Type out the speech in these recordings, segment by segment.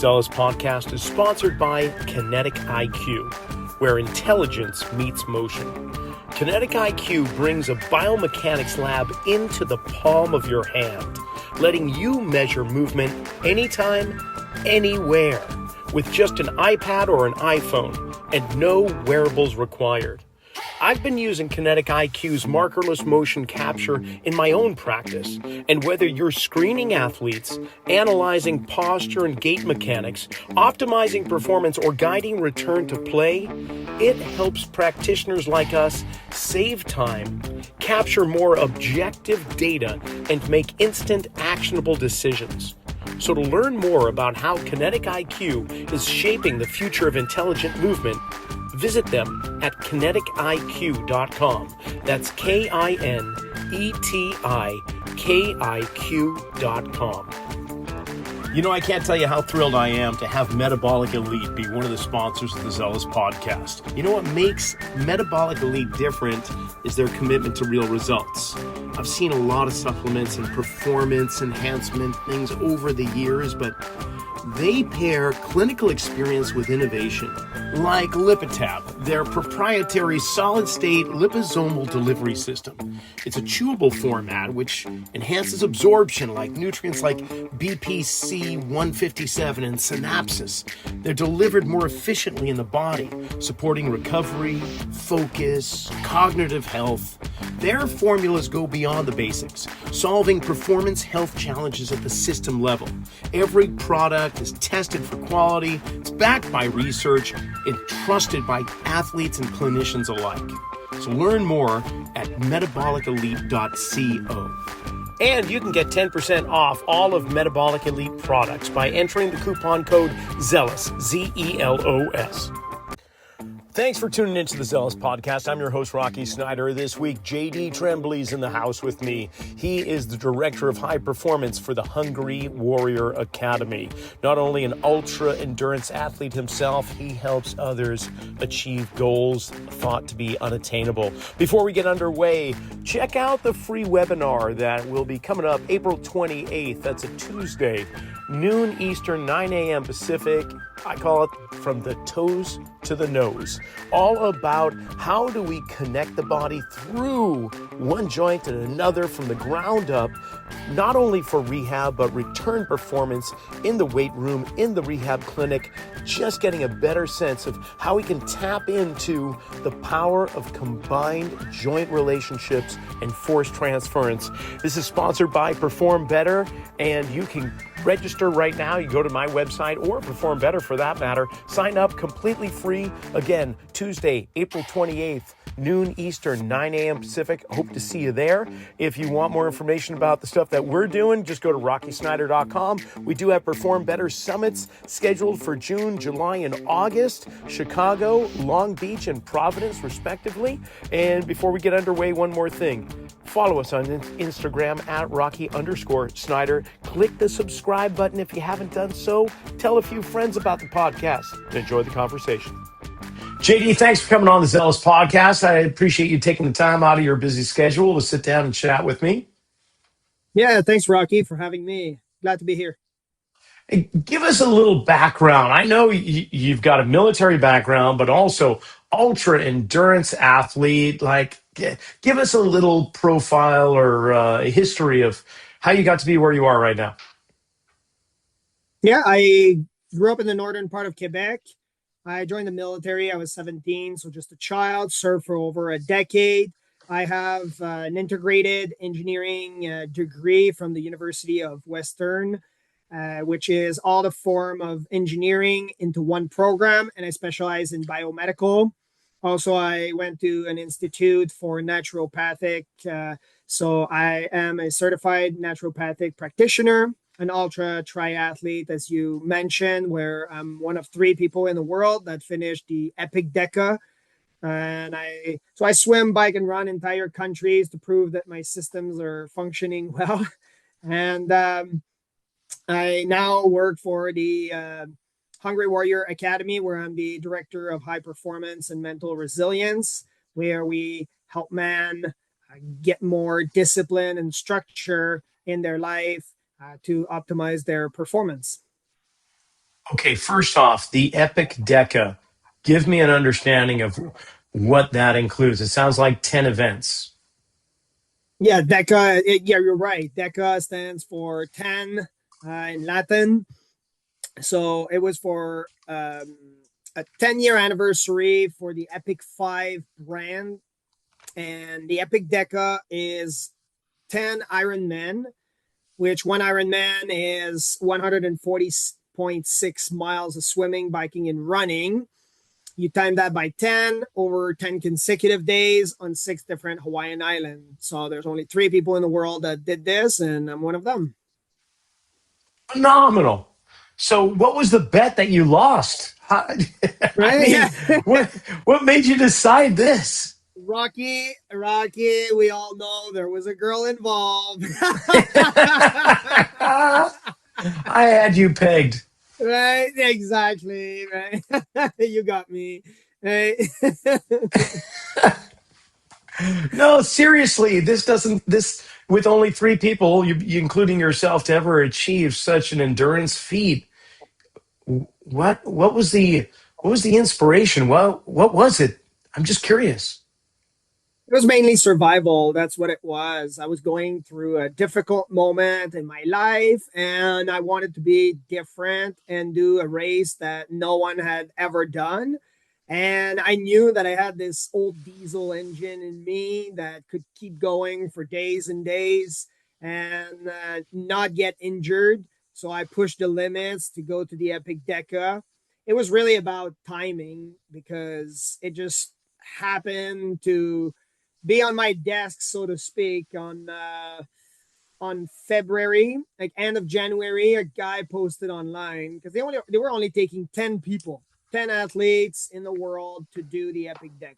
Zelos Podcast is sponsored by Kinetic IQ, where intelligence meets motion. Kinetic IQ brings a biomechanics lab into the palm of your hand, letting you measure movement anytime, anywhere, with just an iPad or an iPhone, and no wearables required. I've been using Kinetic IQ's markerless motion capture in my own practice, and whether you're screening athletes, analyzing posture and gait mechanics, optimizing performance, or guiding return to play, it helps practitioners like us save time, capture more objective data, and make instant actionable decisions. So to learn more about how Kinetic IQ is shaping the future of intelligent movement, visit them at kineticiq.com. That's KINETIKIQ.com. You know, I can't tell you how thrilled I am to have Metabolic Elite be one of the sponsors of the Zelos Podcast. You know what makes Metabolic Elite different is their commitment to real results. I've seen a lot of supplements and performance enhancement things over the years, but they pair clinical experience with innovation, like Lipitab, their proprietary solid-state liposomal delivery system. It's a chewable format which enhances absorption, like nutrients like BPC 157 and synapses. They're delivered more efficiently in the body, supporting recovery, focus, cognitive health. Their formulas go beyond the basics, solving performance health challenges at the system level. Every product is tested for quality, it's backed by research, and trusted by athletes and clinicians alike. So learn more at metabolicelite.co. And you can get 10% off all of Metabolic Elite products by entering the coupon code ZELOS, Z-E-L-O-S. Thanks for tuning into the Zelos Podcast. I'm your host, Rocky Snyder. This week, JD Tremblay is in the house with me. He is the Director of High Performance for the Hungry Warrior Academy. Not only an ultra-endurance athlete himself, he helps others achieve goals thought to be unattainable. Before we get underway, check out the free webinar that will be coming up April 28th. That's a Tuesday, noon Eastern, 9 a.m. Pacific. I call it From the Toes to the Nose. All about how do we connect the body through one joint and another from the ground up, not only for rehab, but return performance in the weight room, in the rehab clinic, just getting a better sense of how we can tap into the power of combined joint relationships and force transference. This is sponsored by Perform Better, and you can register right now. You go to my website, or Perform Better for that matter. Sign up completely free. Again, Tuesday, April 28th, noon Eastern, 9 a.m. Pacific. Hope to see you there. If you want more information about the stuff that we're doing, just go to rockysnyder.com. We do have Perform Better summits scheduled for June, July, and August. Chicago, Long Beach, and Providence, respectively. And before we get underway, one more thing. Follow us on Instagram at Rocky_Snyder. Click the subscribe button if you haven't done so. Tell a few friends about the podcast and enjoy the conversation. JD, thanks for coming on the Zelos Podcast. I appreciate you taking the time out of your busy schedule to sit down and chat with me. Yeah, thanks, Rocky, for having me. Glad to be here. Hey, give us a little background. I know you've got a military background, but also ultra endurance athlete. Give us a little profile or a history of how you got to be where you are right now. Yeah, I grew up in the northern part of Quebec. I joined the military. I was 17, so just a child, served for over a decade. I have an integrated engineering degree from the University of Western, which is all the form of engineering into one program, and I specialize in biomedical. Also, I went to an institute for naturopathic, so I am a certified naturopathic practitioner, an ultra triathlete, as you mentioned, where I'm one of 3 people in the world that finished the epic Deca. And I swim, bike, and run entire countries to prove that my systems are functioning well. And I now work for the Hungry Warrior Academy, where I'm the Director of High Performance and Mental Resilience, where we help men get more discipline and structure in their life to optimize their performance. Okay, first off, the Epic Deca. Give me an understanding of what that includes. It sounds like 10 events. Yeah, Deca. Yeah, you're right. Deca stands for 10 in Latin. So it was for a 10-year anniversary for the Epic 5 brand. And the Epic Deca is 10 Ironman, which one Ironman is 140.6 miles of swimming, biking, and running. You time that by 10 over 10 consecutive days on 6 different Hawaiian islands. So there's only 3 people in the world that did this, and I'm one of them. Phenomenal. So, what was the bet that you lost? I Right? mean, Yeah. what made you decide this? Rocky, we all know there was a girl involved. I had you pegged. Right? Exactly. Right. You got me. Right. No, seriously, this doesn't this with only 3 people, including yourself, to ever achieve such an endurance feat. What was the inspiration? What was it? I'm just curious. It was mainly survival. That's what it was. I was going through a difficult moment in my life and I wanted to be different and do a race that no one had ever done. And I knew that I had this old diesel engine in me that could keep going for days and days and not get injured. So I pushed the limits to go to the Epic Deca. It was really about timing because it just happened to be on my desk, so to speak, on February, like end of January. A guy posted online because they were only taking 10 people, 10 athletes in the world to do the Epic Deca.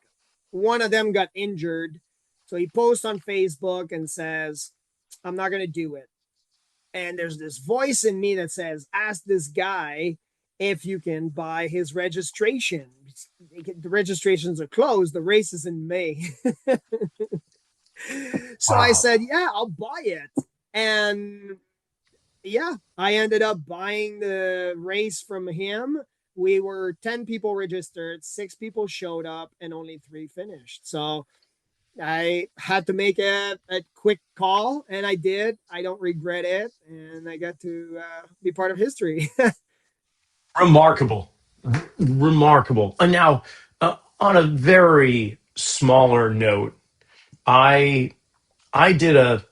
One of them got injured, so he posts on Facebook and says, "I'm not gonna do it." And there's this voice in me that says, "Ask this guy if you can buy his registration. The registrations are closed. The race is in May." So I Wow. said, "Yeah, I'll buy it." And yeah, I ended up buying the race from him. We were 10 people registered, 6 people showed up, and only 3 finished. So I had to make a quick call, and I did. I don't regret it. And I got to be part of history. Remarkable. Remarkable. And now, on a very smaller note, I I did a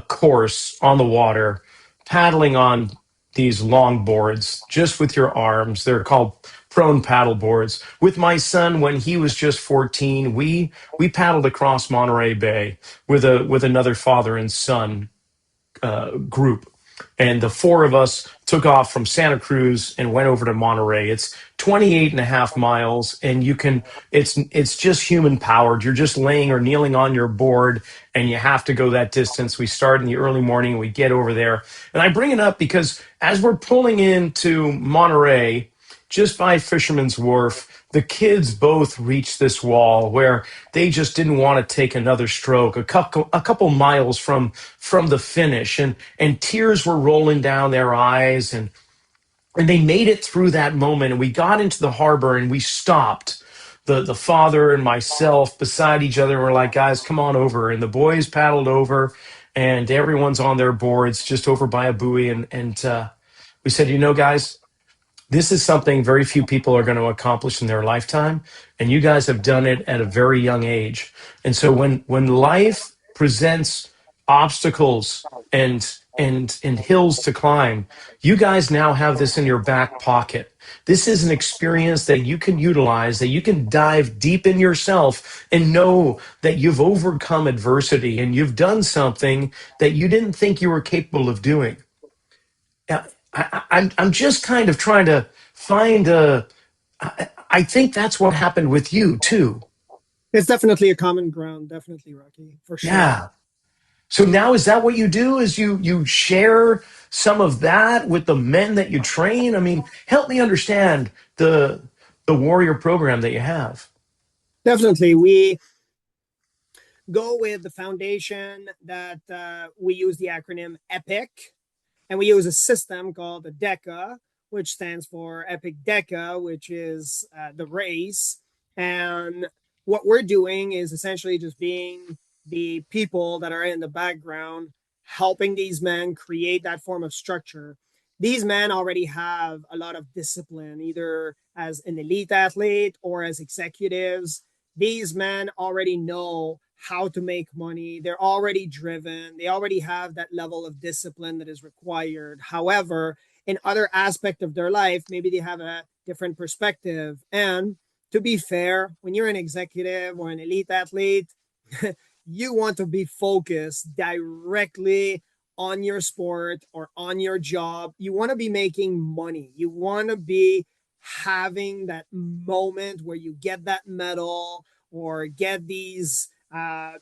course on the water, paddling on these long boards just with your arms. They're called prone paddle boards. With my son when he was just 14, we paddled across Monterey Bay with another father and son group. And the 4 of us took off from Santa Cruz and went over to Monterey. It's 28 and a half miles, and it's just human powered. You're just laying or kneeling on your board, and you have to go that distance. We start in the early morning, and we get over there. And I bring it up because as we're pulling into Monterey, just by Fisherman's Wharf, the kids both reached this wall where they just didn't want to take another stroke. A couple miles from the finish, and tears were rolling down their eyes, and they made it through that moment. And we got into the harbor and we stopped. The father and myself beside each other were like, guys, come on over. And the boys paddled over, and everyone's on their boards just over by a buoy. And we said, guys, this is something very few people are going to accomplish in their lifetime, and you guys have done it at a very young age. And so when life presents obstacles and hills to climb, you guys now have this in your back pocket. This is an experience that you can utilize, that you can dive deep in yourself and know that you've overcome adversity and you've done something that you didn't think you were capable of doing. Yeah, I'm just kind of trying to find a. I think that's what happened with you too. It's definitely a common ground. Definitely, Rocky, for sure. Yeah. So now is that what you do? Is you share some of that with the men that you train? I mean, help me understand the warrior program that you have. Definitely. We go with the foundation that we use the acronym EPIC, and we use a system called the DECA, which stands for Epic Deca, which is the race. And what we're doing is essentially just being the people that are in the background, helping these men create that form of structure. These men already have a lot of discipline, either as an elite athlete or as executives. These men already know how to make money. They're already driven. They already have that level of discipline that is required. However, in other aspect of their life, maybe they have a different perspective. And to be fair, when you're an executive or an elite athlete, you want to be focused directly on your sport or on your job. You want to be making money. You want to be having that moment where you get that medal or get these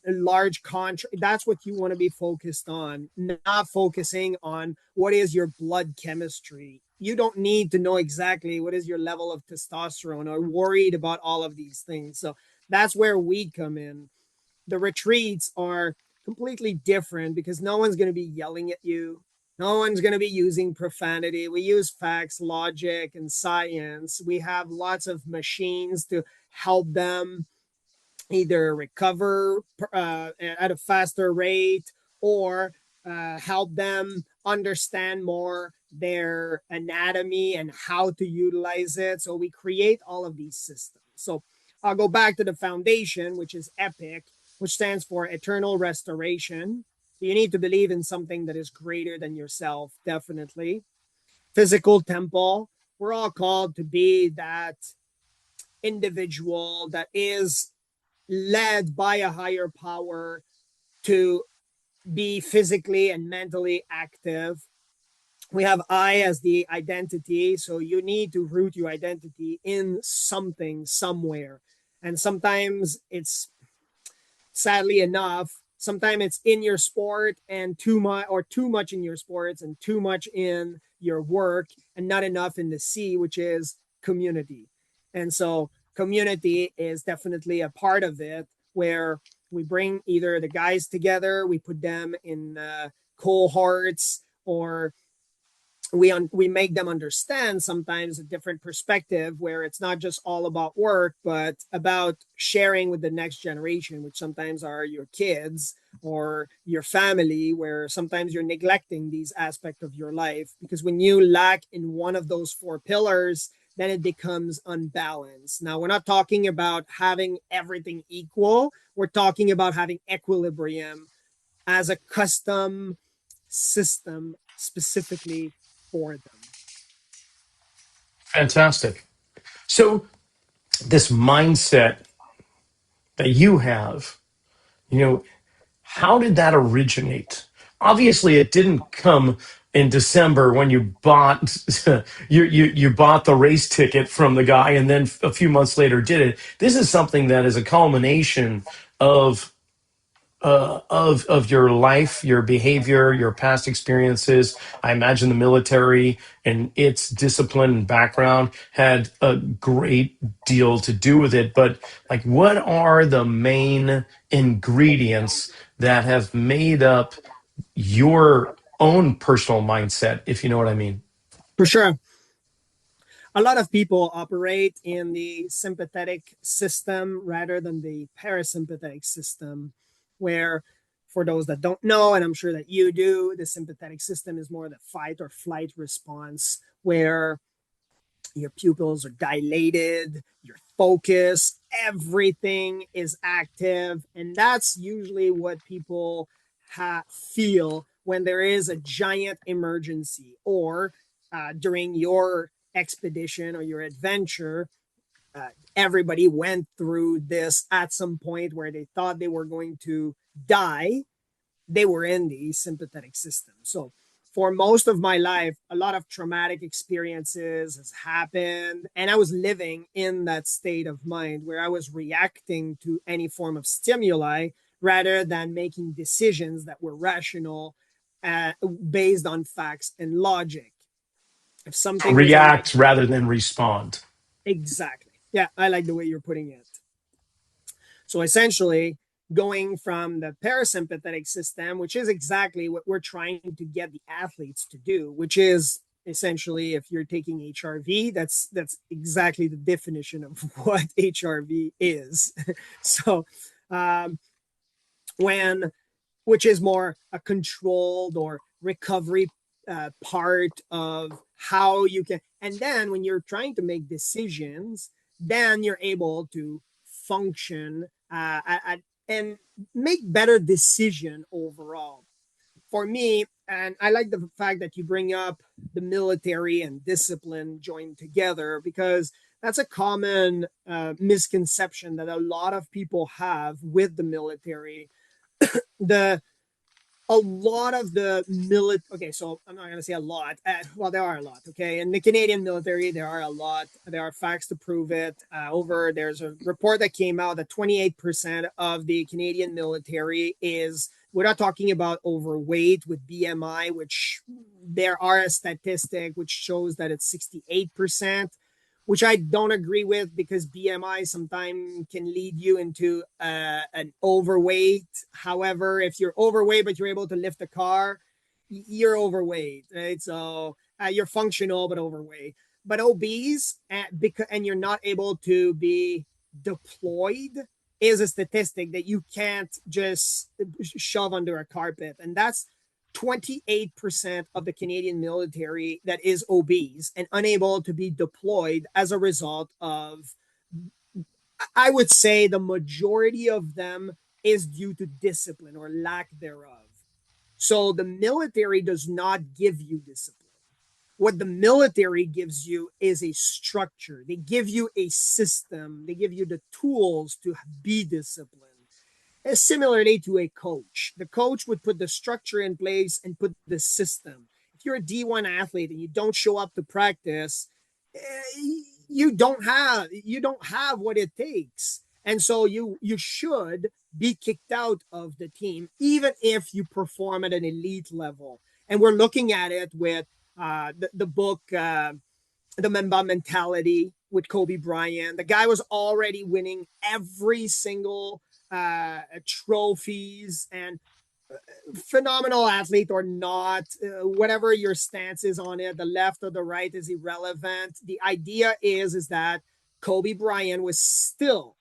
large contract. That's what you want to be focused on, not focusing on what is your blood chemistry. You don't need to know exactly what is your level of testosterone or worried about all of these things. So that's where we come in. The retreats are completely different because no one's going to be yelling at you. No one's going to be using profanity. We use facts, logic, and science. We have lots of machines to help them either recover at a faster rate or help them understand more their anatomy and how to utilize it. So we create all of these systems. So I'll go back to the foundation, which is EPIC, which stands for Eternal Restoration. You need to believe in something that is greater than yourself, definitely. Physical temple, we're all called to be that individual that is led by a higher power to be physically and mentally active. We have I as the identity. So you need to root your identity in something, somewhere. And sometimes it's, sadly enough, sometimes it's in your sport and too much in your sports and too much in your work and not enough in the C, which is community. And so community is definitely a part of it, where we bring either the guys together, we put them in cohorts, or we make them understand sometimes a different perspective where it's not just all about work, but about sharing with the next generation, which sometimes are your kids or your family, where sometimes you're neglecting these aspects of your life. Because when you lack in one of those four pillars, then it becomes unbalanced. Now, we're not talking about having everything equal. We're talking about having equilibrium as a custom system specifically for them. Fantastic. So this mindset that you have, how did that originate? Obviously, it didn't come in December when you bought you bought the race ticket from the guy, and then a few months later did it. This is something that is a culmination of of your life, your behavior, your past experiences. I imagine the military and its discipline and background had a great deal to do with it. But like, what are the main ingredients that have made up your own personal mindset, if you know what I mean? For sure. A lot of people operate in the sympathetic system rather than the parasympathetic system, where, for those that don't know, and I'm sure that you do, the sympathetic system is more the fight or flight response, where your pupils are dilated, your focus, everything is active. And that's usually what people feel when there is a giant emergency, or during your expedition or your adventure. Everybody went through this at some point where they thought they were going to die. They were in the sympathetic system. So for most of my life, a lot of traumatic experiences has happened, and I was living in that state of mind where I was reacting to any form of stimuli rather than making decisions that were rational, based on facts and logic. If something was in my React rather than respond. Exactly. Yeah, I like the way you're putting it. So essentially, going from the parasympathetic system, which is exactly what we're trying to get the athletes to do, which is essentially, if you're taking HRV, that's exactly the definition of what HRV is. So when which is more a controlled or recovery part of how you can. And then when you're trying to make decisions, then you're able to function and make better decision overall. For me, and I like the fact that you bring up the military and discipline joined together, because that's a common misconception that a lot of people have with the military. The A lot of the military, okay, so I'm not going to say a lot. Well, there are a lot, okay? In the Canadian military, there are a lot. There are facts to prove it. There's a report that came out that 28% of the Canadian military is, we're not talking about overweight with BMI, which there are a statistic which shows that it's 68%, which I don't agree with, because BMI sometimes can lead you into an overweight. However, if you're overweight but you're able to lift a car, you're overweight, right? So you're functional but overweight. But obese and you're not able to be deployed is a statistic that you can't just shove under a carpet, and that's 28% of the Canadian military that is obese and unable to be deployed as a result of, I would say the majority of them is due to discipline or lack thereof. So the military does not give you discipline. What the military gives you is a structure. They give you a system. They give you the tools to be disciplined. Similarly to a coach. The coach would put the structure in place and put the system. If you're a D1 athlete and you don't show up to practice, you don't have what it takes. And so you should be kicked out of the team, even if you perform at an elite level. And we're looking at it with the book, The Mamba Mentality, with Kobe Bryant. The guy was already winning every single trophies, and phenomenal athlete or not, whatever your stance is on it, the left or the right is irrelevant. The idea is that Kobe Bryant was still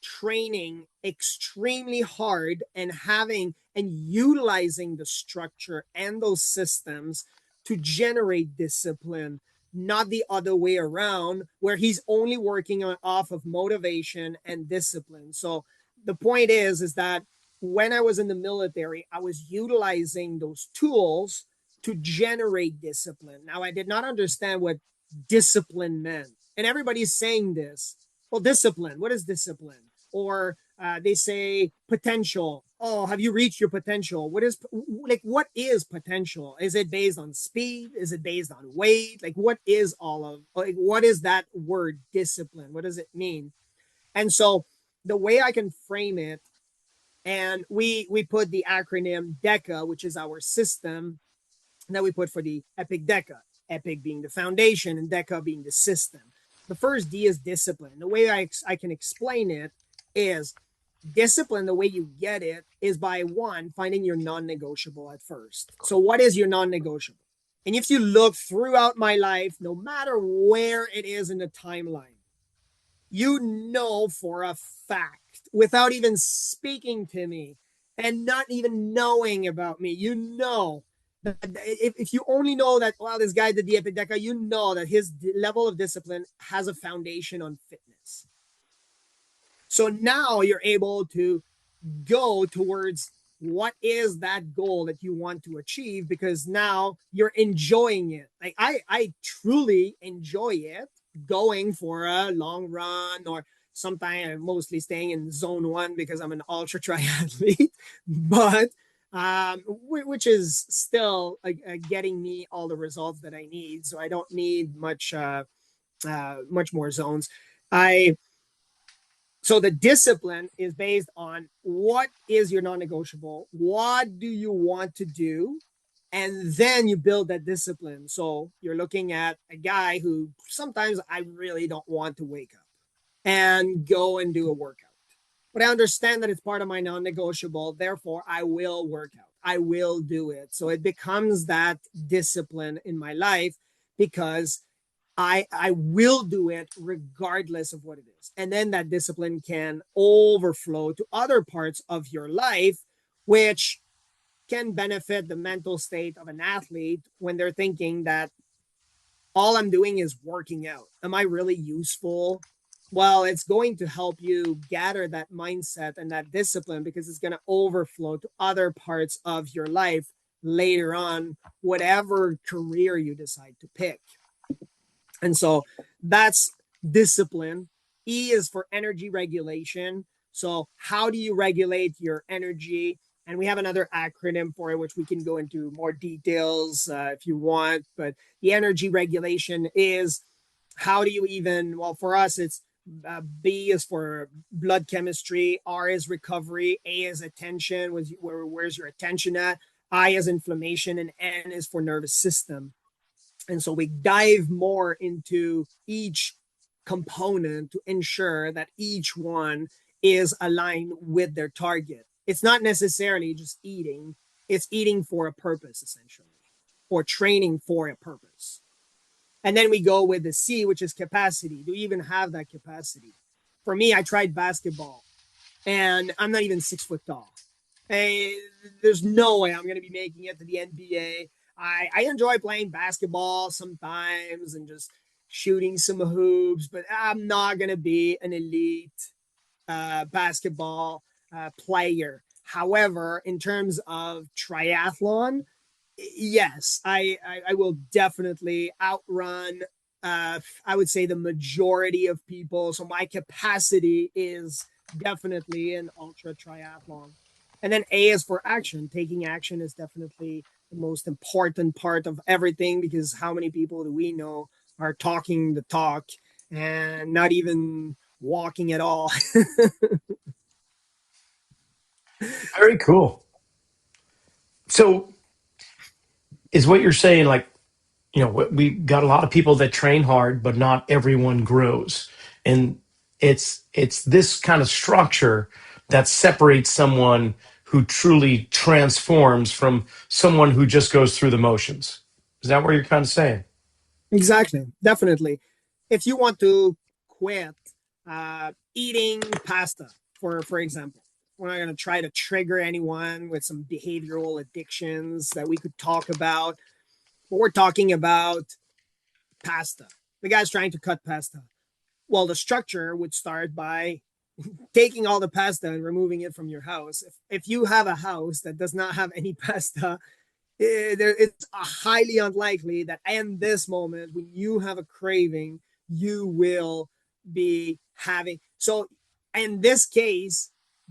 training extremely hard and having and utilizing the structure and those systems to generate discipline, not the other way around, where he's only working off of motivation and discipline. So the point is that when I was in the military, I was utilizing those tools to generate discipline. Now, I did not understand what discipline meant. And everybody's saying this. Well, discipline, what is discipline? Or they say potential. Oh, have you reached your potential? What is potential? Is it based on speed? Is it based on weight? What is that word discipline? What does it mean? And so the way I can frame it, and we put the acronym Deca, which is our system, that we put for the Epic Deca, Epic being the foundation and Deca being the system. The first D is discipline. The way I can explain it is discipline, the way you get it is by one, finding your non-negotiable at first. So what is your non-negotiable? And if you look throughout my life, no matter where it is in the timeline, you know for a fact, without even speaking to me and not even knowing about me, you know that if you only know that, wow, this guy did the Epic Deca, you know that his level of discipline has a foundation on fitness. So now you're able to go towards what is that goal that you want to achieve, because now you're enjoying it. I truly enjoy it, going for a long run, or sometimes I'm mostly staying in zone 1 because I'm an ultra triathlete, but which is still getting me all the results that I need. So I don't need much more zones. So the discipline is based on what is your non-negotiable, what do you want to do, and then you build that discipline. So you're looking at a guy who sometimes I really don't want to wake up and go and do a workout. But I understand that it's part of my non-negotiable. Therefore, I will work out. I will do it. So it becomes that discipline in my life, because I will do it regardless of what it is. And then that discipline can overflow to other parts of your life, which can benefit the mental state of an athlete when they're thinking that all I'm doing is working out. Am I really useful? Well, it's going to help you gather that mindset and that discipline because it's going to overflow to other parts of your life later on, whatever career you decide to pick. And so that's discipline. E is for energy regulation. So, how do you regulate your energy? And we have another acronym for it, which we can go into more details if you want. But the energy regulation is how do you even, well, for us, it's B is for blood chemistry, R is recovery, A is attention, where's your attention at? I is inflammation, and N is for nervous system. And so we dive more into each component to ensure that each one is aligned with their target. It's not necessarily just eating, it's eating for a purpose, essentially, or training for a purpose. And then we go with the C, which is capacity. Do you even have that capacity? For me, I tried basketball, and I'm not even 6 foot tall. Hey, there's no way I'm going to be making it to the NBA. I enjoy playing basketball sometimes and just shooting some hoops, but I'm not going to be an elite basketball player. However, in terms of triathlon, yes, I will definitely outrun, I would say, the majority of people. So my capacity is definitely an ultra triathlon. And then A is for action. Taking action is definitely the most important part of everything because how many people do we know are talking the talk and not even walking at all? Very cool. So is what you're saying, like, we got a lot of people that train hard, but not everyone grows. And it's this kind of structure that separates someone who truly transforms from someone who just goes through the motions. Is that what you're kind of saying? Exactly. Definitely. If you want to quit eating pasta, for example, we're not going to try to trigger anyone with some behavioral addictions that we could talk about. But we're talking about pasta. The guy's trying to cut pasta. Well, the structure would start by taking all the pasta and removing it from your house. If you have a house that does not have any pasta, it's highly unlikely that in this moment, when you have a craving, you will be having. So, in this case,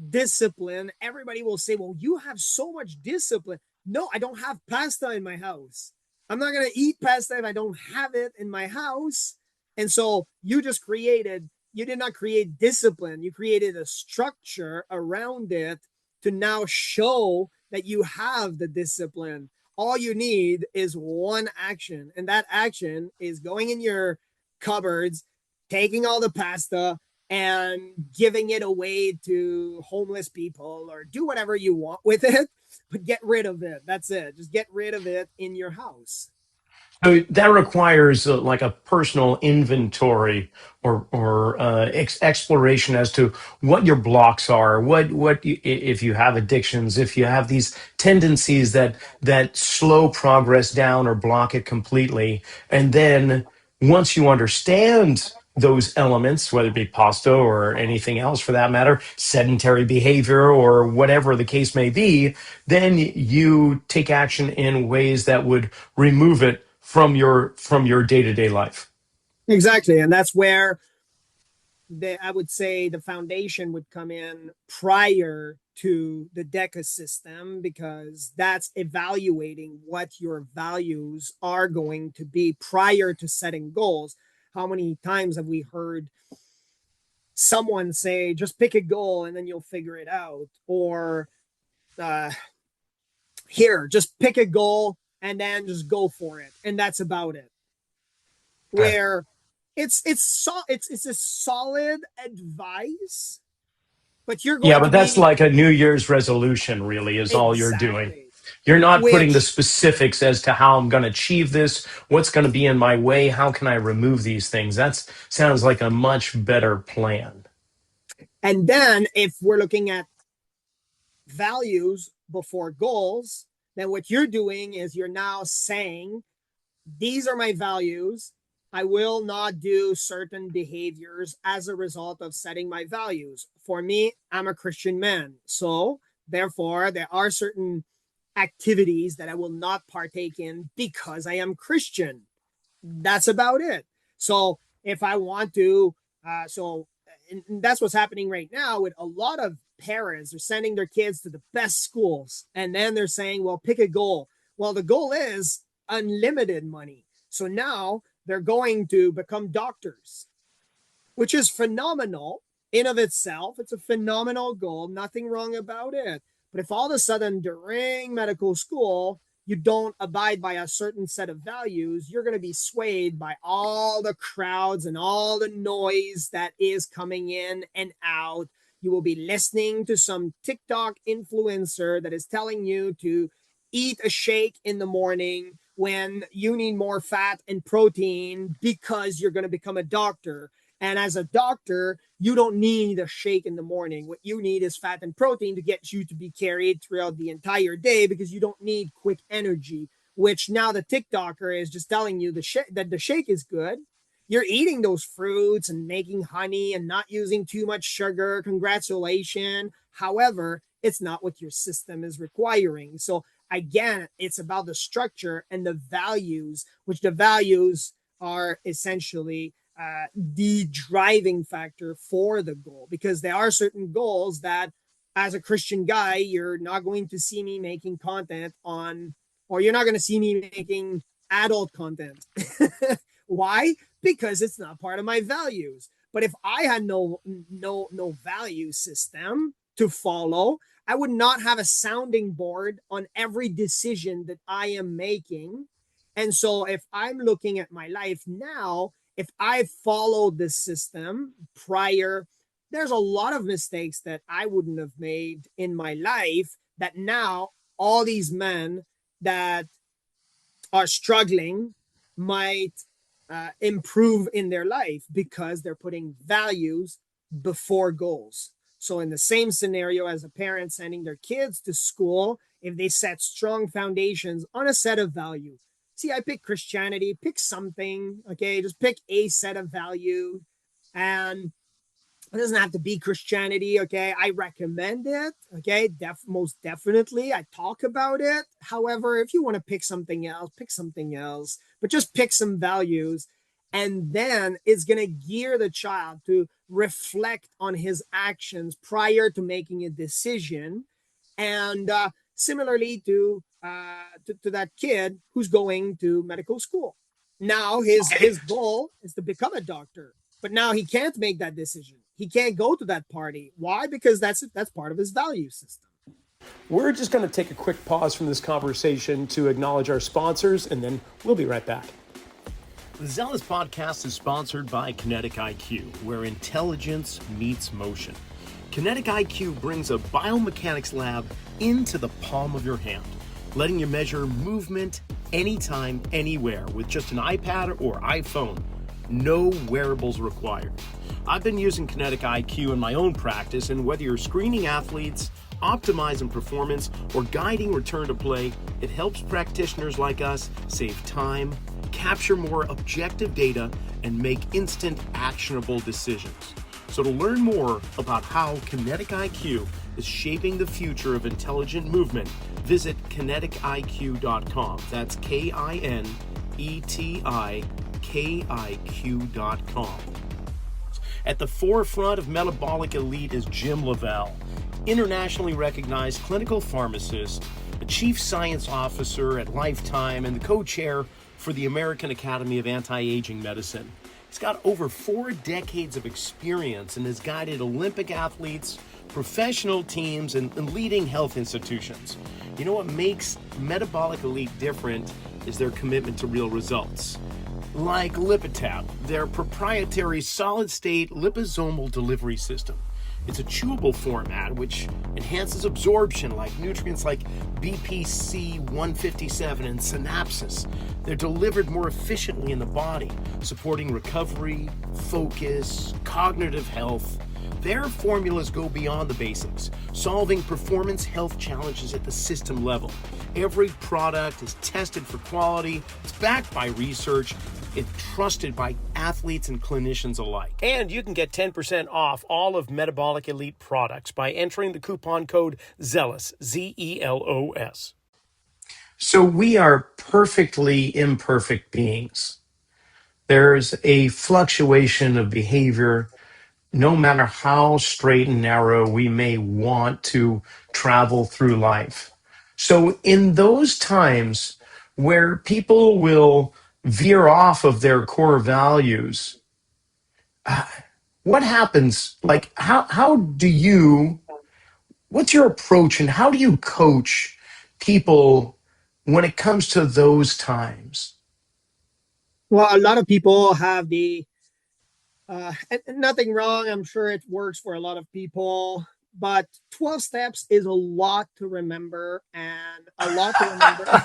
discipline, everybody will say, well, you have so much discipline. No, I don't have pasta in my house. I'm not going to eat pasta if I don't have it in my house. And so you did not create discipline. You created a structure around it to now show that you have the discipline. All you need is one action. And that action is going in your cupboards, taking all the pasta and giving it away to homeless people or do whatever you want with it, but get rid of it. That's it. Just get rid of it in your house. So that requires like a personal inventory or exploration as to what your blocks are, if you have addictions, if you have these tendencies that slow progress down or block it completely, and then once you understand those elements, whether it be pasta or anything else for that matter, sedentary behavior or whatever the case may be, then you take action in ways that would remove it from your day-to-day life. Exactly. And that's where I would say the foundation would come in prior to the Deca system because that's evaluating what your values are going to be prior to setting goals. How many times have we heard someone say, just pick a goal and then you'll figure it out? Or here, just pick a goal and then just go for it. And that's about it. Okay. Where it's a solid advice, but you're Yeah, going to but that's be like a New Year's resolution, really, is all you're doing. exactly You're not putting the which, specifics as to how I'm going to achieve this, what's going to be in my way, how can I remove these things. That sounds like a much better plan. and then if we're looking at values before goals, then what you're doing is you're now saying, these are my values. I will not do certain behaviors as a result of setting my values. For me, I'm a Christian man. So therefore, there are certain activities that I will not partake in because I am Christian. That's about it. So if I want to, and that's what's happening right now with a lot of parents. They're sending their kids to the best schools, and then they're saying, well, pick a goal. Well, the goal is unlimited money. So now they're going to become doctors, which is phenomenal in of itself. It's a phenomenal goal. Nothing wrong about it. But if all of a sudden during medical school, you don't abide by a certain set of values, you're going to be swayed by all the crowds and all the noise that is coming in and out. You will be listening to some TikTok influencer that is telling you to eat a shake in the morning when you need more fat and protein because you're going to become a doctor. And as a doctor, you don't need a shake in the morning. What you need is fat and protein to get you to be carried throughout the entire day because you don't need quick energy, which now the TikToker is just telling you that the shake is good. You're eating those fruits and making honey and not using too much sugar. Congratulations. However, it's not what your system is requiring. So again, it's about the structure and the values, which the values are essentially the driving factor for the goal, because there are certain goals that as a Christian guy, you're not going to see me making content on, or you're not going to see me making adult content. Why? Because it's not part of my values. But if I had no value system to follow, I would not have a sounding board on every decision that I am making. And so if I'm looking at my life now, if I followed this system prior, there's a lot of mistakes that I wouldn't have made in my life that now all these men that are struggling might improve in their life because they're putting values before goals. So in the same scenario as a parent sending their kids to school, if they set strong foundations on a set of values, see, I pick Christianity, pick something, okay? Just pick a set of value. And it doesn't have to be Christianity, okay? I recommend it, okay? Most definitely. I talk about it. However, if you want to pick something else, but just pick some values. And then it's going to gear the child to reflect on his actions prior to making a decision. And similarly to that kid who's going to medical school. Now his goal is to become a doctor, but now he can't make that decision. He can't go to that party. Why? Because that's part of his value system. We're just going to take a quick pause from this conversation to acknowledge our sponsors, and then we'll be right back. The Zelos Podcast is sponsored by Kinetic IQ, where intelligence meets motion. Kinetic IQ brings a biomechanics lab into the palm of your hand, letting you measure movement anytime, anywhere with just an iPad or iPhone. No wearables required. I've been using Kinetic IQ in my own practice, and whether you're screening athletes, optimizing performance, or guiding return to play, it helps practitioners like us save time, capture more objective data, and make instant actionable decisions. So to learn more about how Kinetic IQ is shaping the future of intelligent movement, visit kinetikiq.com. That's KINETIKIQ.com. At the forefront of Metabolic Elite is Jim Lavelle, internationally recognized clinical pharmacist, a chief science officer at Lifetime, and the co-chair for the American Academy of Anti-Aging Medicine. He's got over 4 decades of experience and has guided Olympic athletes, professional teams, and leading health institutions. You know what makes Metabolic Elite different is their commitment to real results. Like Lipitab, their proprietary solid-state liposomal delivery system. It's a chewable format which enhances absorption like nutrients like BPC 157 and synapses. They're delivered more efficiently in the body, supporting recovery, focus, cognitive health. Their formulas go beyond the basics, solving performance health challenges at the system level. Every product is tested for quality, it's backed by research, it's trusted by athletes and clinicians alike. And you can get 10% off all of Metabolic Elite products by entering the coupon code ZELOS, ZELOS. So we are perfectly imperfect beings. There's a fluctuation of behavior no matter how straight and narrow we may want to travel through life. So in those times where people will veer off of their core values, what happens? Like, what's your approach and how do you coach people when it comes to those times? Well, a lot of people have and nothing wrong. I'm sure it works for a lot of people, but 12 steps is a lot to remember and a lot to remember.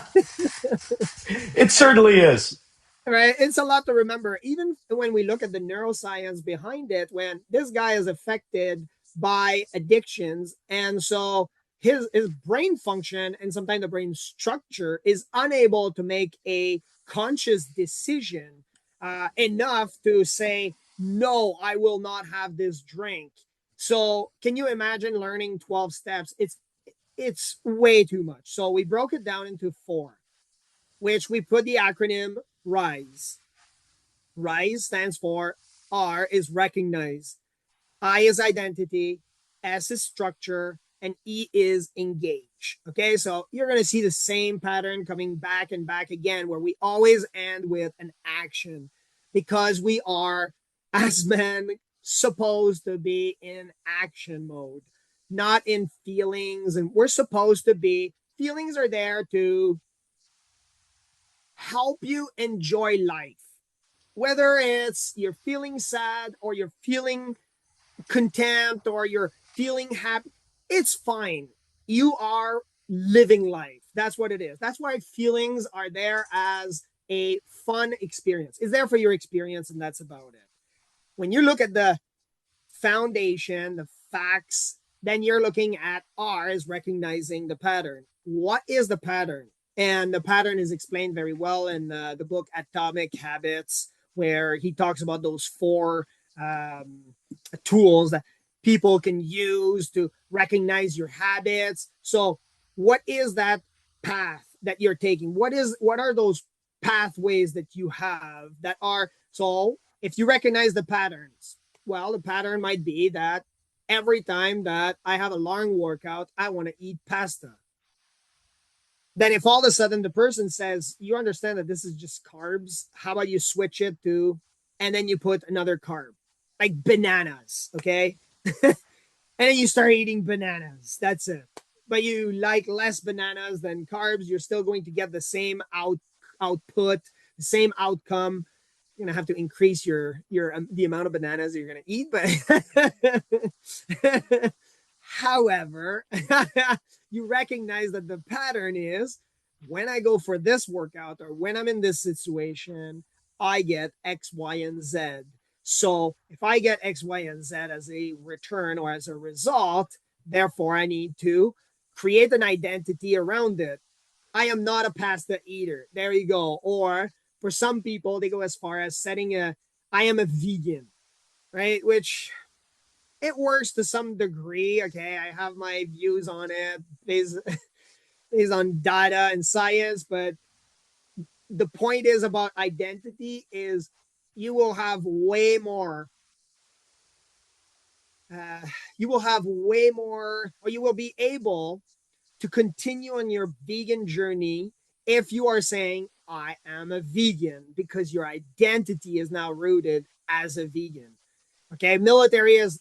It certainly is. Right. It's a lot to remember. Even when we look at the neuroscience behind it, when this guy is affected by addictions. And so his brain function and sometimes the brain structure is unable to make a conscious decision enough to say, no, I will not have this drink. So can you imagine learning 12 steps? It's way too much. So we broke it down into 4, which we put the acronym RISE. RISE stands for R is recognize, I is identity, S is structure, and E is engage. Okay, so you're going to see the same pattern coming back and back again, where we always end with an action because we are, as men, supposed to be in action mode, not in feelings. And we're supposed to be, feelings are there to help you enjoy life. Whether it's you're feeling sad or you're feeling contempt or you're feeling happy, it's fine. You are living life. That's what it is. That's why feelings are there as a fun experience. It's there for your experience, and that's about it. When you look at the foundation, the facts, then you're looking at R is recognizing the pattern. What is the pattern? And the pattern is explained very well in the book Atomic Habits, where he talks about those 4 tools that people can use to recognize your habits. So what is that path that you're taking? What are those pathways that you have that are, so if you recognize the patterns, well, the pattern might be that every time that I have a long workout, I want to eat pasta. Then if all of a sudden the person says, you understand that this is just carbs, how about you switch it to, and then you put another carb, like bananas, okay? And then you start eating bananas. That's it. But you like less bananas than carbs, you're still going to get the same output, the same outcome. You're going to have to increase the amount of bananas you're going to eat. But however, you recognize that the pattern is when I go for this workout or when I'm in this situation, I get X, Y, and Z. So if I get X, Y, and Z as a return or as a result, therefore I need to create an identity around it. I am not a pasta eater. There you go. Or for some people, they go as far as I am a vegan, right? Which it works to some degree. Okay, I have my views on it based on data and science, but the point is about identity is you will have way more. You will be able to continue on your vegan journey if you are saying, I am a vegan, because your identity is now rooted as a vegan. Okay, military is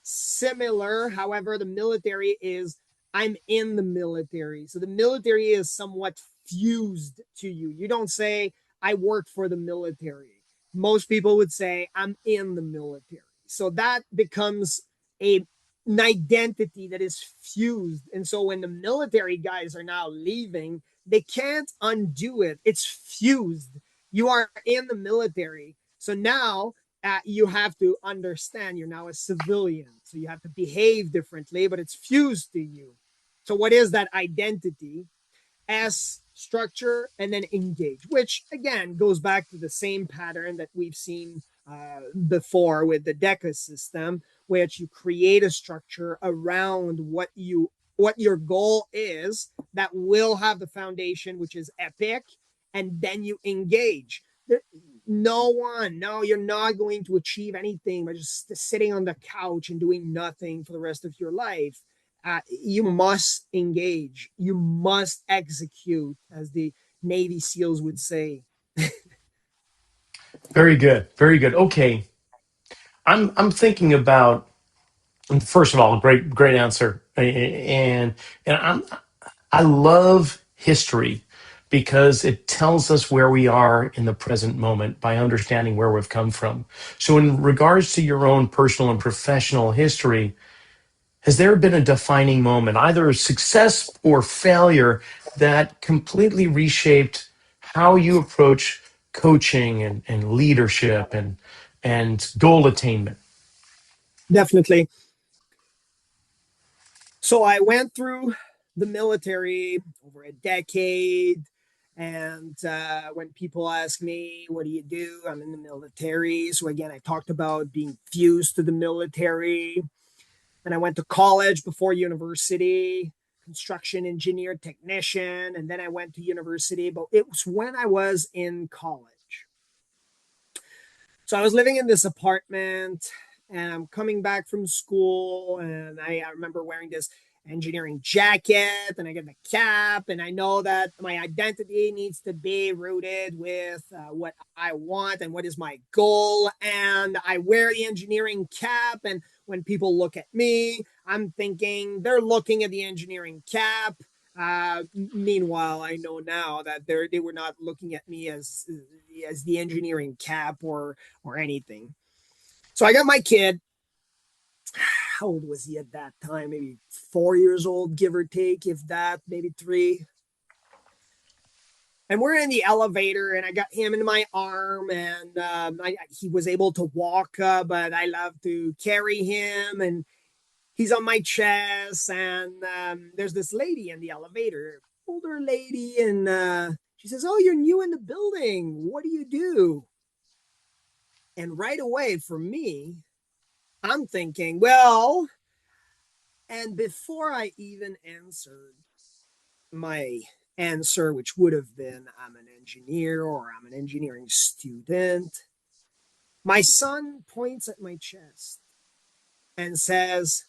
similar. However, the military is, I'm in the military. So the military is somewhat fused to you. You don't say, I work for the military. Most people would say, I'm in the military. So that becomes a an identity that is fused. And so when the military guys are now leaving, they can't undo it. It's fused. You are in the military. So now you have to understand you're now a civilian. So you have to behave differently, but it's fused to you. So what is that identity? S, structure, and then engage, which again goes back to the same pattern that we've seen before with the Deca system, which you create a structure around what your goal is that will have the foundation, which is epic, and then you engage. No, you're not going to achieve anything by just sitting on the couch and doing nothing for the rest of your life. You must engage. You must execute, as the Navy SEALs would say. Very good. Very good. Okay. I'm thinking about, first of all, great answer. I love history because it tells us where we are in the present moment by understanding where we've come from. So in regards to your own personal and professional history, has there been a defining moment, either success or failure, that completely reshaped how you approach coaching and leadership and goal attainment? Definitely. So I went through the military over a decade. And when people ask me, what do you do? I'm in the military. So again, I talked about being fused to the military. And I went to college before university, construction engineer, technician. And then I went to university, but it was when I was in college. So I was living in this apartment and I'm coming back from school. And I remember wearing this engineering jacket and I get the cap. And I know that my identity needs to be rooted with what I want and what is my goal. And I wear the engineering cap. And when people look at me, I'm thinking they're looking at the engineering cap. Meanwhile, I know now that they were not looking at me as the engineering cap or anything. So I got my kid. How old was he at that time? Maybe 4 years old, give or take, if that, maybe 3. And we're in the elevator, and I got him in my arm, and he was able to walk, but I love to carry him, and he's on my chest. And there's this lady in the elevator, older lady, and she says, "Oh, you're new in the building. What do you do?" And right away, for me, I'm thinking, well, and before I even answered my answer, which would have been, I'm an engineer or I'm an engineering student, my son points at my chest and says,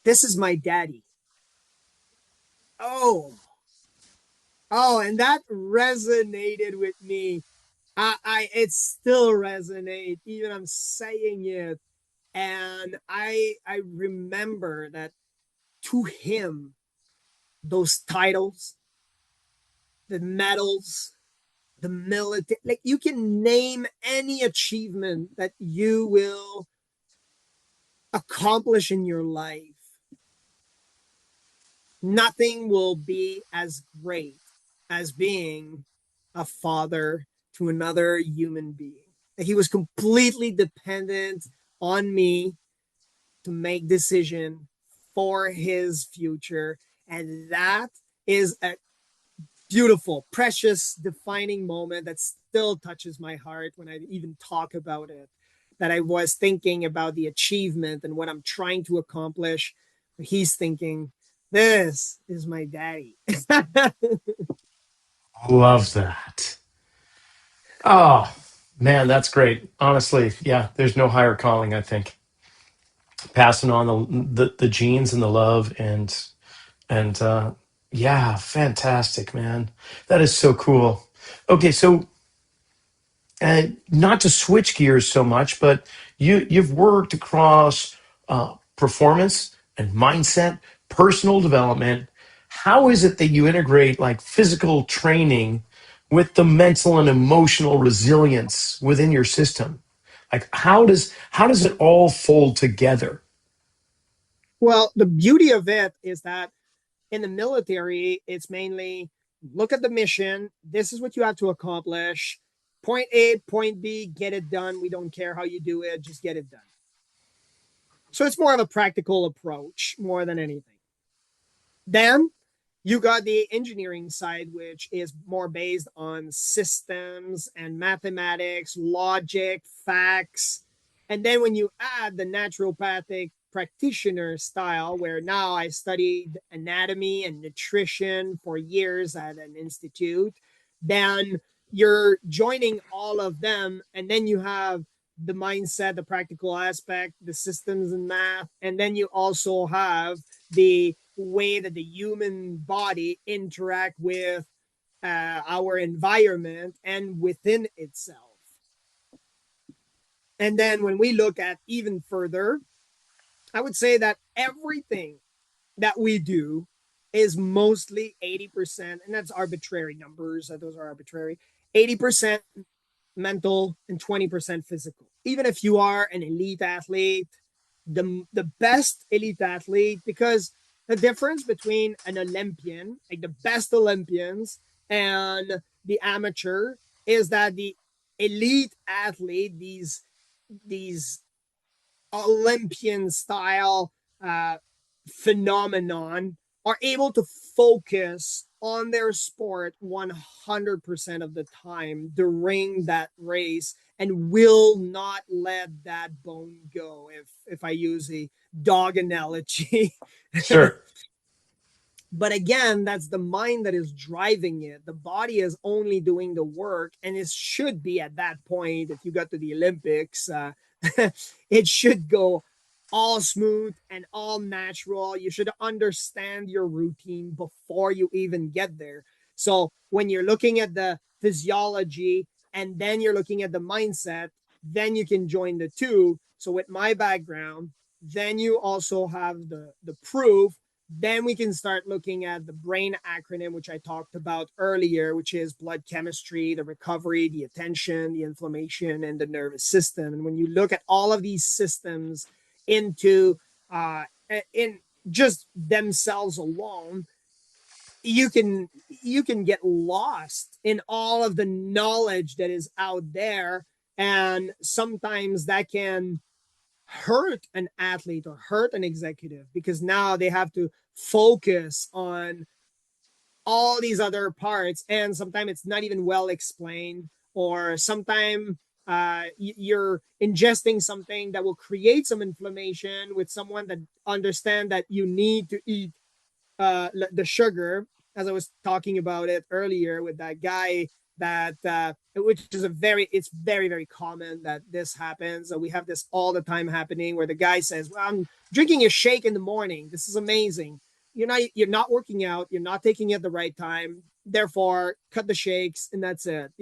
"This is my daddy." Oh, and that resonated with me. It still resonates, even I'm saying it. And I remember that to him, those titles, the medals, the military, like you can name any achievement that you will accomplish in your life. Nothing will be as great as being a father to another human being. He was completely dependent on me to make decision for his future. And that is a beautiful, precious, defining moment that still touches my heart when I even talk about it. That I was thinking about the achievement and what I'm trying to accomplish. He's thinking, this is my daddy. Love that. Oh, man, that's great. Honestly, yeah, there's no higher calling, I think. Passing on the genes and the love and yeah, fantastic, man. That is so cool. Okay, so not to switch gears so much, but you've worked across performance and mindset, personal development. How is it that you integrate like physical training with the mental and emotional resilience within your system? Like how does it all fold together? Well, the beauty of it is that in the military, it's mainly look at the mission. This is what you have to accomplish. Point A, point B, get it done. We don't care how you do it, just get it done. So it's more of a practical approach more than anything. Then you got the engineering side, which is more based on systems and mathematics, logic, facts. And then when you add the naturopathic practitioner style, where now I studied anatomy and nutrition for years at an institute, then you're joining all of them. And then you have the mindset, the practical aspect, the systems and math. And then you also have the way that the human body interact with our environment and within itself. And then when we look at even further, I would say that everything that we do is mostly 80%, and that's arbitrary numbers, those are arbitrary, 80% mental and 20% physical. Even if you are an elite athlete, the best elite athlete, because the difference between an Olympian, like the best Olympians, and the amateur is that the elite athlete, these Olympian style phenomenon, are able to focus on their sport 100% of the time during that race and will not let that bone go, if I use a dog analogy. Sure. But again, that's the mind that is driving it. The body is only doing the work, and it should be at that point. If you got to the Olympics, it should go all smooth and all natural. You should understand your routine before you even get there. So when you're looking at the physiology and then you're looking at the mindset, then you can join the two. So with my background, then you also have the proof. Then we can start looking at the brain acronym, which I talked about earlier, which is blood chemistry, the recovery, the attention, the inflammation, and the nervous system. And when you look at all of these systems into in just themselves alone, you can get lost in all of the knowledge that is out there, and sometimes that can hurt an athlete or hurt an executive, because now they have to focus on all these other parts, and sometimes it's not even well explained, or sometimes you're ingesting something that will create some inflammation with someone that understand that you need to eat the sugar, as I was talking about it earlier with that guy, that which is it's very, very common that this happens. We have this all the time happening, where the guy says, well, I'm drinking a shake in the morning, this is amazing. You're not working out, you're not taking it at the right time, therefore cut the shakes, and that's it.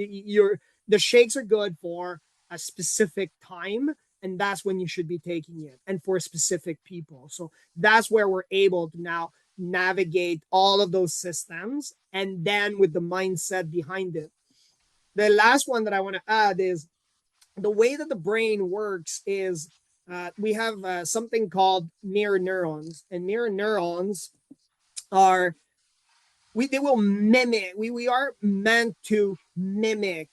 The shakes are good for a specific time, and that's when you should be taking it, and for specific people. So that's where we're able to now navigate all of those systems, and then with the mindset behind it. The last one that I want to add is the way that the brain works is we have something called mirror neurons, and mirror neurons are they will mimic. We are meant to mimic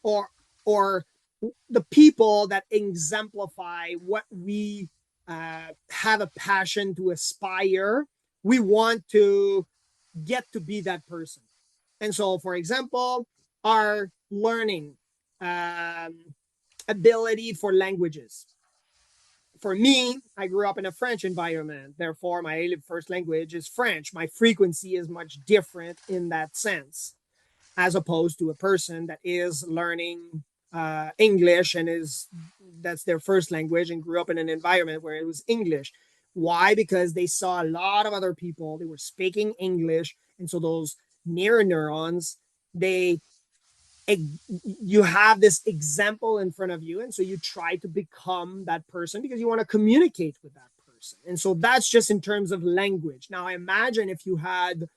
or or the people that exemplify what we have a passion to aspire. We want to get to be that person. And so, for example, our learning ability for languages. For me, I grew up in a French environment. Therefore, my first language is French. My frequency is much different in that sense, as opposed to a person that is learning English and that's their first language and grew up in an environment where it was English. Why? Because they saw a lot of other people, they were speaking English, and so those mirror neurons, they you have this example in front of you, and so you try to become that person because you want to communicate with that person. And so that's just in terms of language. Now imagine if you had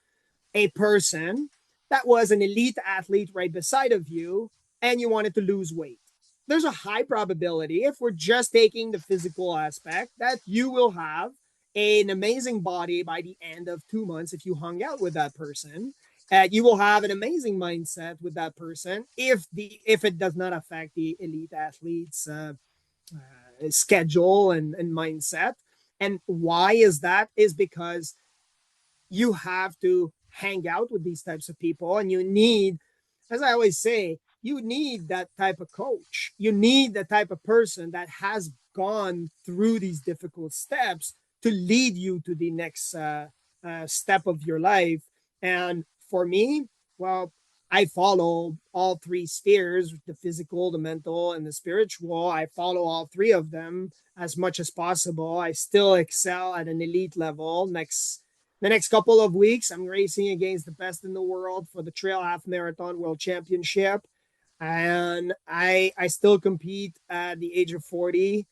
a person that was an elite athlete right beside of you, and you wanted to lose weight. there's a high probability, if we're just taking the physical aspect, that you will have an amazing body by the end of 2 months if you hung out with that person. You will have an amazing mindset with that person if it does not affect the elite athletes' schedule and mindset. And why is that? Is because you have to hang out with these types of people, and you need, as I always say, you need that type of coach. You need the type of person that has gone through these difficult steps to lead you to the next step of your life. And for me, well, I follow all three spheres, the physical, the mental, and the spiritual. I follow all three of them as much as possible. I still excel at an elite level. The next couple of weeks, I'm racing against the best in the world for the Trail Half Marathon World Championship. And I still compete at the age of 40.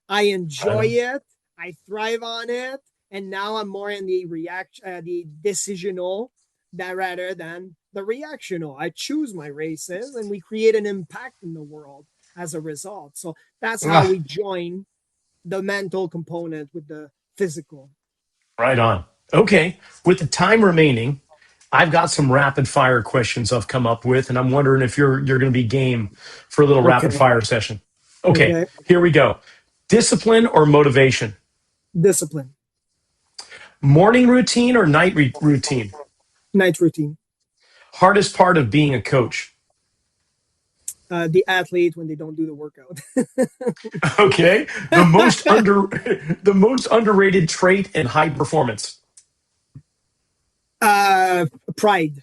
I enjoy it. I thrive on it. And now I'm more in the the decisional that rather than the reactional. I choose my races and we create an impact in the world as a result. So that's how we join the mental component with the physical. Right on. Okay. With the time remaining, I've got some rapid fire questions I've come up with, and I'm wondering if you're going to be game for a little rapid fire session. Okay. Here we go. Discipline or motivation? Discipline. Morning routine or night routine? Night routine. Hardest part of being a coach? The athlete when they don't do the workout. Okay. The most underrated trait in high performance? Pride.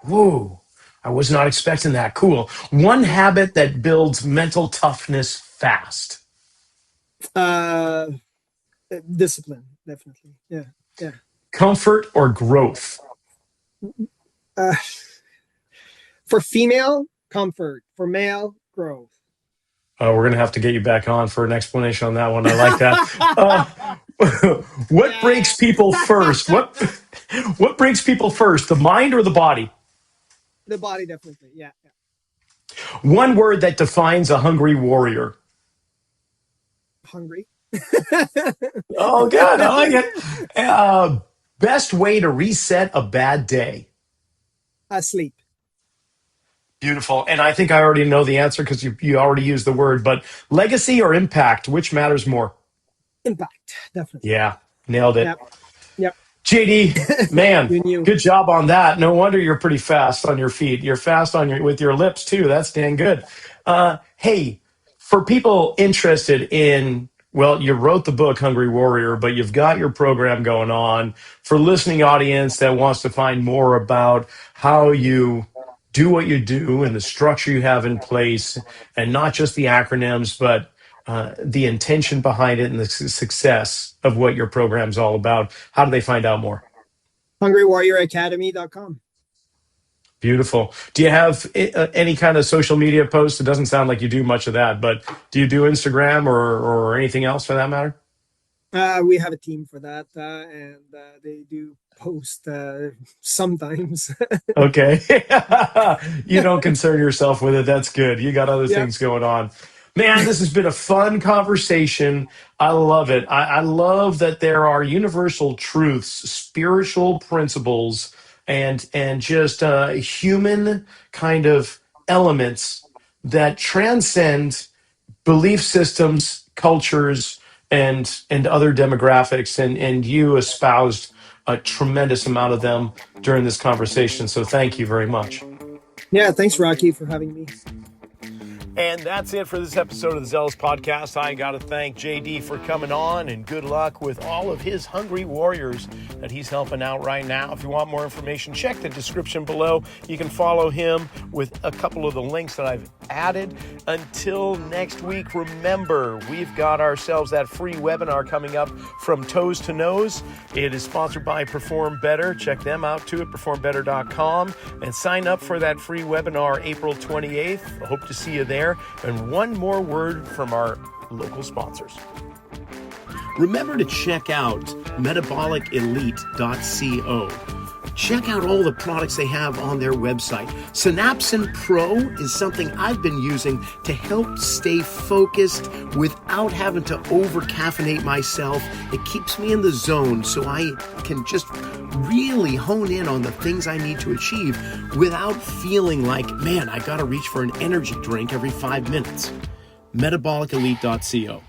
Whoa. I was not expecting that. Cool. One habit that builds mental toughness fast? Discipline, definitely. Yeah. Comfort or growth? For female, comfort. For male, growth. We're going to have to get you back on for an explanation on that one. I like that. What breaks people first? What breaks people first, the mind or the body? The body, definitely. Yeah. One word that defines a hungry warrior. Hungry. Oh, good. I like it. Best way to reset a bad day? Sleep. Beautiful. And I think I already know the answer because you already used the word, but legacy or impact, which matters more? Impact, definitely. Yeah, nailed it. Yep. JD, man, good job on that. No wonder you're pretty fast on your feet. You're fast with your lips too. That's dang good. Hey, for people interested in, well, you wrote the book Hungry Warrior, but you've got your program going on. For listening audience that wants to find more about how you do what you do and the structure you have in place, and not just the acronyms, but the intention behind it and the success of what your program's all about. How do they find out more? HungryWarriorAcademy.com. Beautiful. Do you have any kind of social media posts? It doesn't sound like you do much of that, but do you do Instagram or anything else for that matter? We have a team for that, and they do post sometimes. Okay. You don't concern yourself with it. That's good. You got other things going on. Man, this has been a fun conversation. I love it. I love that there are universal truths, spiritual principles, and just human kind of elements that transcend belief systems, cultures, and other demographics. And you espoused a tremendous amount of them during this conversation. So thank you very much. Yeah, thanks, Rocky, for having me. And that's it for this episode of the Zelos Podcast. I got to thank JD for coming on, and good luck with all of his hungry warriors that he's helping out right now. If you want more information, check the description below. You can follow him with a couple of the links that I've added. Until next week, remember, we've got ourselves that free webinar coming up, From Toes to Nose. It is sponsored by Perform Better. Check them out too at performbetter.com and sign up for that free webinar April 28th. I hope to see you there. And one more word from our local sponsors. Remember to check out metabolicelite.co. check out all the products they have on their website. Synapsin Pro is something I've been using to help stay focused without having to over-caffeinate myself. It keeps me in the zone so I can just really hone in on the things I need to achieve without feeling like, man, I gotta reach for an energy drink every 5 minutes. Metabolicelite.co.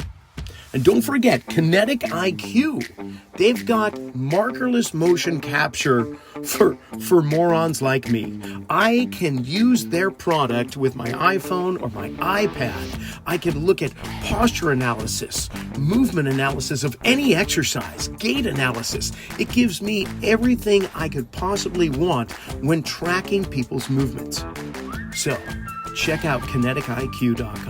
And don't forget, Kinetic IQ. They've got markerless motion capture for morons like me. I can use their product with my iPhone or my iPad. I can look at posture analysis, movement analysis of any exercise, gait analysis. It gives me everything I could possibly want when tracking people's movements. So, check out kinetikiq.com.